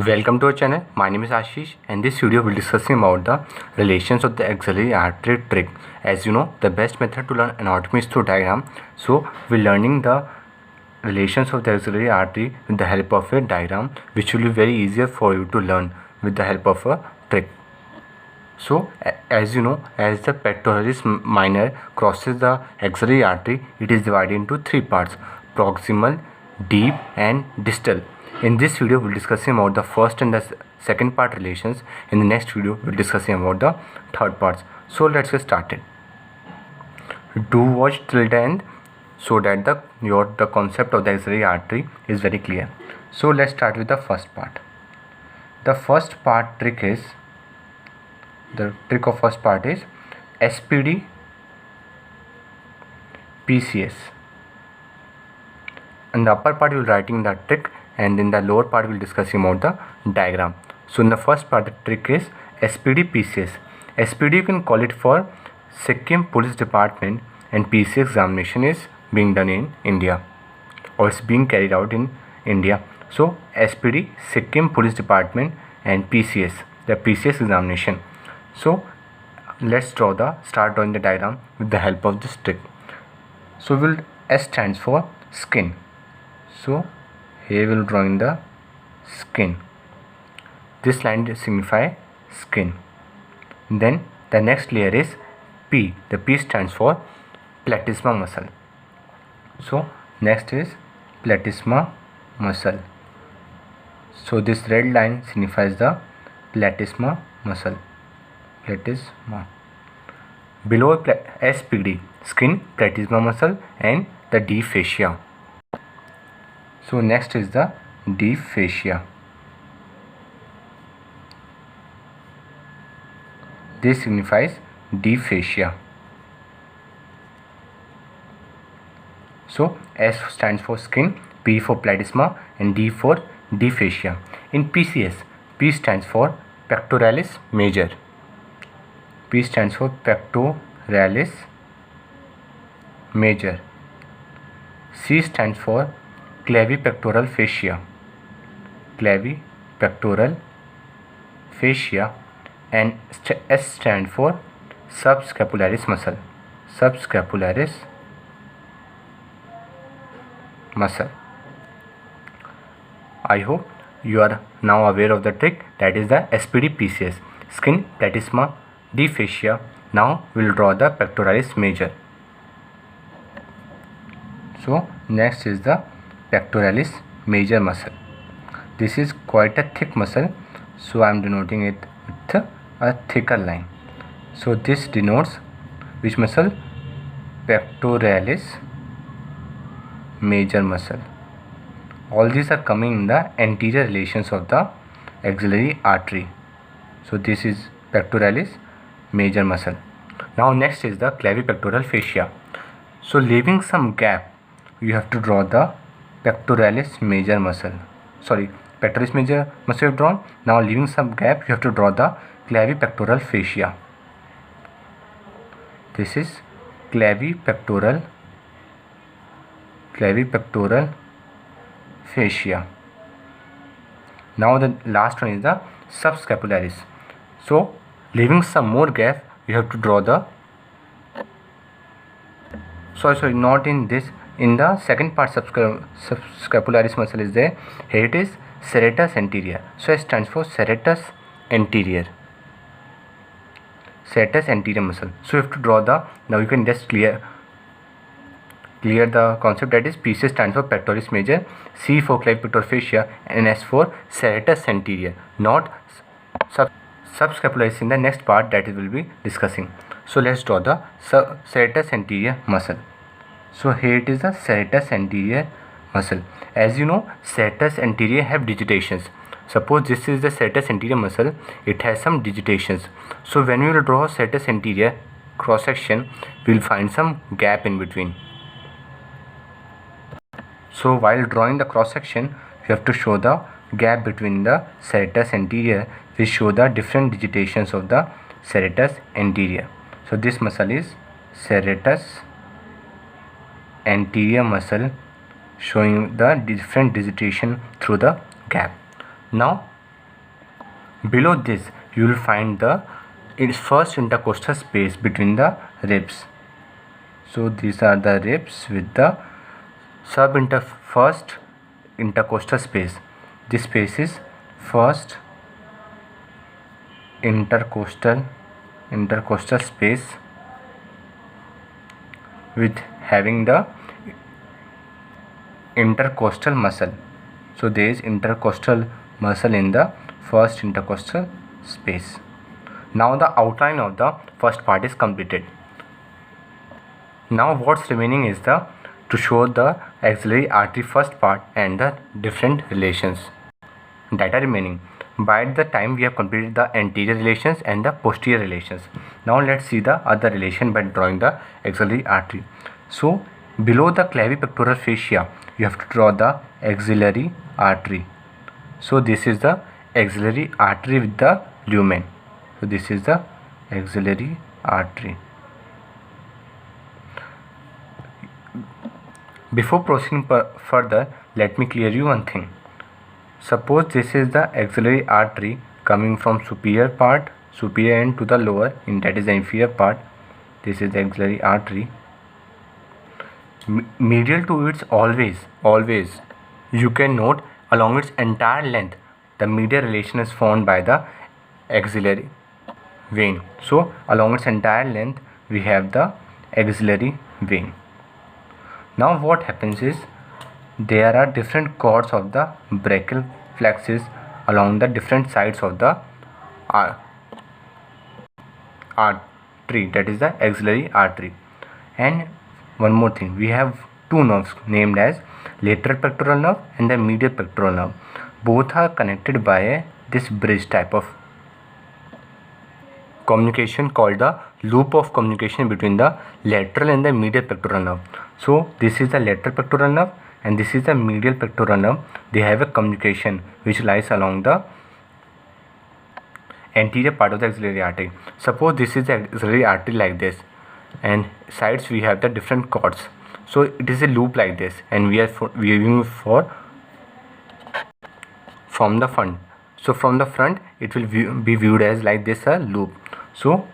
Welcome to our channel. My name is Ashish and this video will discussing about the relations of the axillary artery trick. As you know, the best method to learn anatomy is through diagram. So we're learning the relations of the axillary artery with the help of a diagram, which will be very easier for you to learn with the help of a trick. So as you know, as the pectoralis minor crosses the axillary artery, it is divided into three parts: proximal, deep and distal. In this video we'll discussing about the first and the second part relations. In the next video we'll discussing about the third parts. So let's get started. Do watch till the end so that the concept of the axillary artery is very clear. So let's start with the first part. The first part trick is SPD PCS. In the upper part we will writing the trick, and in the lower part we will discussing about the diagram. So in the first part the trick is SPD PCS. SPD you can call it for Sikkim Police Department, and PCS examination is being done in India, or it's being carried out in India. So SPD Sikkim Police Department and PCS, the PCS examination. So let's start drawing the diagram with the help of this trick. So S stands for skin. So here we will drawing the skin. This line signify skin. Then the next layer is P. The P stands for platysma muscle. So next is platysma muscle. So this red line signifies the platysma muscle. Platysma. Below SPD, skin, platysma muscle and the deep fascia. So next is the deep fascia. This signifies deep fascia. So S stands for skin, P for platysma and D for deep fascia. In PCS, P stands for pectoralis major. P stands for pectoralis major. C stands for clavipectoral fascia. Clavipectoral fascia. And S stands for subscapularis muscle. Subscapularis muscle. I hope you are now aware of the trick, that is the SPD PCS, skin, platysma, deep fascia. Now we will draw the pectoralis major. So next is the pectoralis major muscle. This is quite a thick muscle, so I am denoting it with a thicker line. So this denotes which muscle? Pectoralis major muscle. All these are coming in the anterior relations of the axillary artery. So this is pectoralis major muscle. Now next is the clavipectoral fascia. So leaving some gap, you have to draw the pectoralis major muscle. Pectoralis major muscle you have drawn. Now leaving some gap, you have to draw the clavipectoral fascia. This is clavipectoral fascia. Now the last one is the subscapularis. So leaving some more gap, you have to draw the not in this. In the second part, subscapularis muscle is there. Here it is serratus anterior. So it stands for serratus anterior. Serratus anterior muscle. So you have to draw the. Now you can just clear the concept, that is PCS stands for pectoralis major, C for clavipectoral fascia and S for serratus anterior. Not subscapularis in the next part that we will be discussing. So let's draw the serratus anterior muscle. So here it is the serratus anterior muscle. As you know, serratus anterior have digitations. Suppose this is the serratus anterior muscle, it has some digitations. So when we will draw serratus anterior cross section, we will find some gap in between. So while drawing the cross section, you have to show the gap between the serratus anterior, which show the different digitations of the serratus anterior. So this muscle is serratus anterior muscle, showing the different digitation through the gap. Now Below this you will find the first intercostal space between the ribs. So these are the ribs with the first intercostal space. This space is first intercostal space with having the intercostal muscle. So there is intercostal muscle in the first intercostal space. Now the outline of the first part is completed. Now what's remaining is to show the axillary artery first part and the different relations that are remaining. By the time we have completed the anterior relations and the posterior relations. Now let's see the other relation by drawing the axillary artery. So below the clavipectoral fascia you have to draw the axillary artery. So this is the axillary artery with the lumen. So this is the axillary artery. Before proceeding further, let me clear you one thing. Suppose this is the axillary artery coming from superior end to the lower, and that is the inferior part. This is the axillary artery. Medial to its always you can note along its entire length the medial relation is formed by the axillary vein. So along its entire length we have the axillary vein. Now what happens is there are different chords of the brachial plexus along the different sides of the artery, that is the axillary artery. And one more thing, we have two nerves named as lateral pectoral nerve and the medial pectoral nerve. Both are connected by this bridge type of communication called the loop of communication between the lateral and the medial pectoral nerve. So this is the lateral pectoral nerve and this is the medial pectoral nerve. They have a communication which lies along the anterior part of the axillary artery. Suppose this is the axillary artery like this, and sides we have the different chords. So it is a loop like this, and we are viewing from the front. So from the front it will be viewed as like this, a loop. So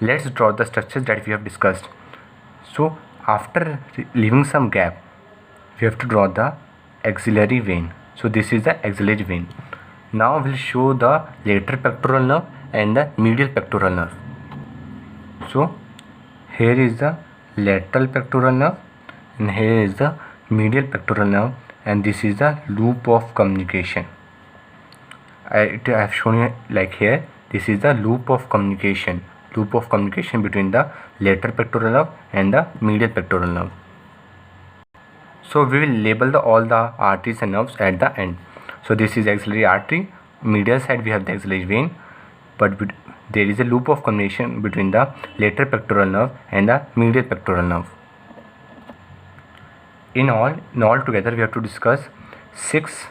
let's draw the structures that we have discussed. So after leaving some gap, we have to draw the axillary vein. So this is the axillary vein. Now we'll show the lateral pectoral nerve and the medial pectoral nerve. So here is the lateral pectoral nerve and here is the medial pectoral nerve, and this is the loop of communication. I have shown you like here. This is the loop of communication between the lateral pectoral nerve and the medial pectoral nerve. So we will label all the arteries and nerves at the end. So this is axillary artery. Medial side we have the axillary vein, but there is a loop of communication between the lateral pectoral nerve and the medial pectoral nerve. In all together we have to discuss 6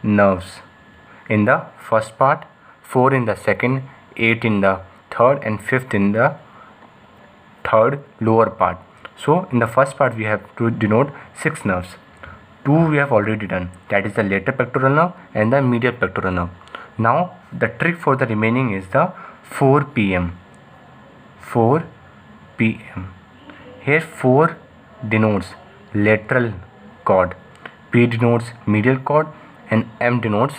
nerves in the first part, 4 in the second, 8 in the third, and 5th in the third lower part. So in the first part we have to denote 6 nerves. 2 we have already done, that is the lateral pectoral nerve and the medial pectoral nerve. Now the trick for the remaining is the 4 p.m. Here 4 denotes lateral chord, P denotes medial chord, and M denotes,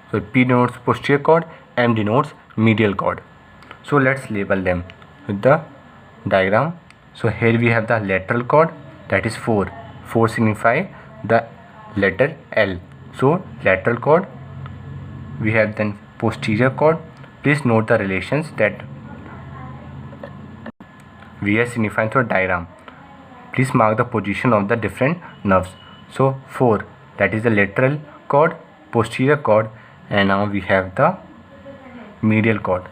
so P denotes posterior chord, M denotes medial chord. So let's label them with the diagram. So here we have the lateral chord, that is 4 signify the letter L. So lateral chord. We have then posterior chord. Please note the relations that we are signifying through a diagram. Please mark the position of the different nerves. So 4, that is the lateral chord, posterior chord, and now we have the medial chord.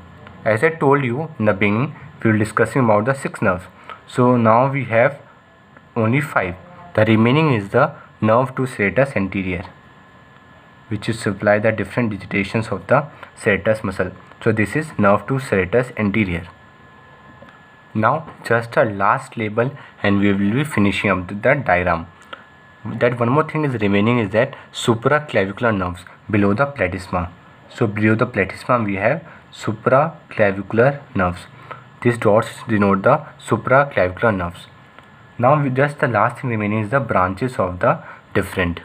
As I told you in the beginning, we will discussing about the 6 nerves. So now we have only 5. The remaining is the nerve to serratus anterior, which is supply the different digitations of the serratus muscle. So this is nerve to serratus anterior. Now just a last label and we will be finishing up the diagram. That one more thing is remaining is that supraclavicular nerves. below the platysma. So below the platysma we have supraclavicular nerves. These dots denote the supraclavicular nerves. Now just the last thing remaining is the branches of the different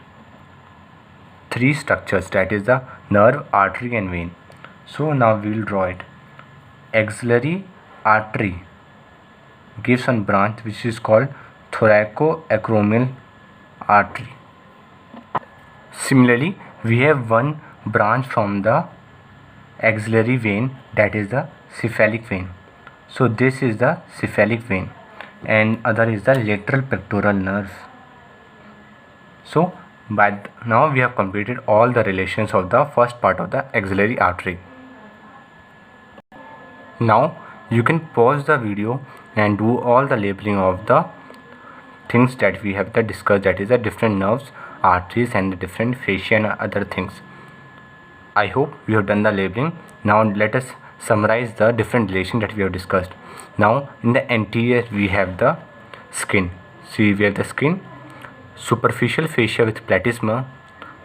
three structures, that is the nerve, artery and vein. So now we will draw it. Axillary artery gives one branch which is called thoracoacromial artery. Similarly, we have one branch from the axillary vein, that is the cephalic vein. So this is the cephalic vein and other is the lateral pectoral nerve. So now we have completed all the relations of the first part of the axillary artery. Now you can pause the video and do all the labeling of the things that we have discussed, that is the different nerves, arteries and the different fascia and other things. I hope you have done the labeling. Now let us summarize the different relations that we have discussed. Now in the anterior we have the skin. See, we have the skin, superficial fascia with platysma.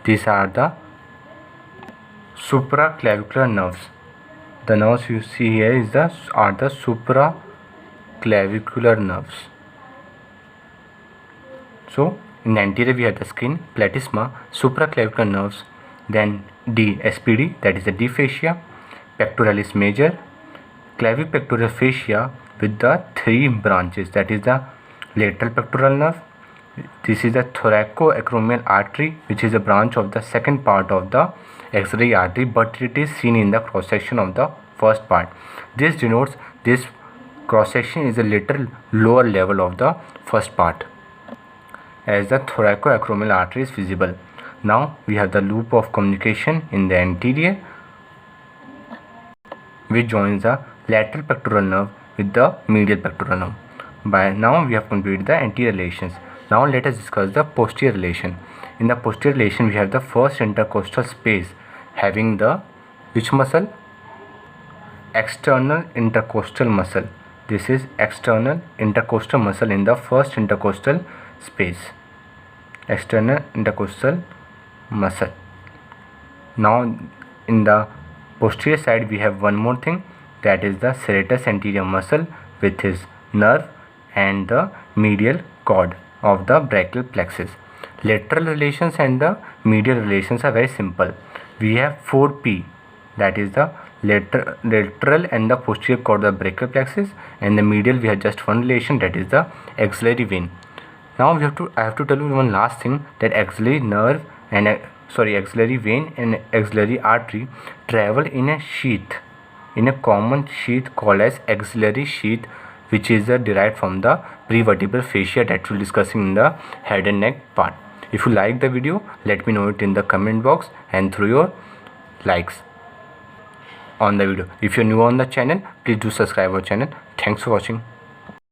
These are the supraclavicular nerves. The nerves you see here are the supraclavicular nerves. So in the anterior we have the skin, platysma, supraclavicular nerves, then SPD, that is the D fascia, pectoralis major, clavipectoral fascia with the three branches, that is the lateral pectoral nerve. This is the thoracoacromial artery, which is a branch of the second part of the axillary artery, but it is seen in the cross section of the first part. This denotes this cross section is a little lower level of the first part, as the thoracoacromial artery is visible. Now we have the loop of communication in the anterior, which joins the lateral pectoral nerve with the medial pectoral nerve. By now we have completed the anterior relations. Now let us discuss the posterior relation. In the posterior relation we have the first intercostal space having the which muscle? External intercostal muscle. This is external intercostal muscle in the first intercostal space. External intercostal muscle. Now in the posterior side we have one more thing, that is the serratus anterior muscle with his nerve and the medial cord of the brachial plexus. Lateral relations and the medial relations are very simple. We have 4P, that is the lateral and the posterior cord of the brachial plexus, and the medial we have just one relation, that is the axillary vein. Now I have to tell you one last thing, that axillary vein and axillary artery travel in a sheath, in a common sheath called as axillary sheath, which is derived from the prevertebral fascia that we'll be discussing in the head and neck part. If you like the video, let me know it in the comment box and through your likes on the video. If you're new on the channel, please do subscribe our channel. Thanks for watching.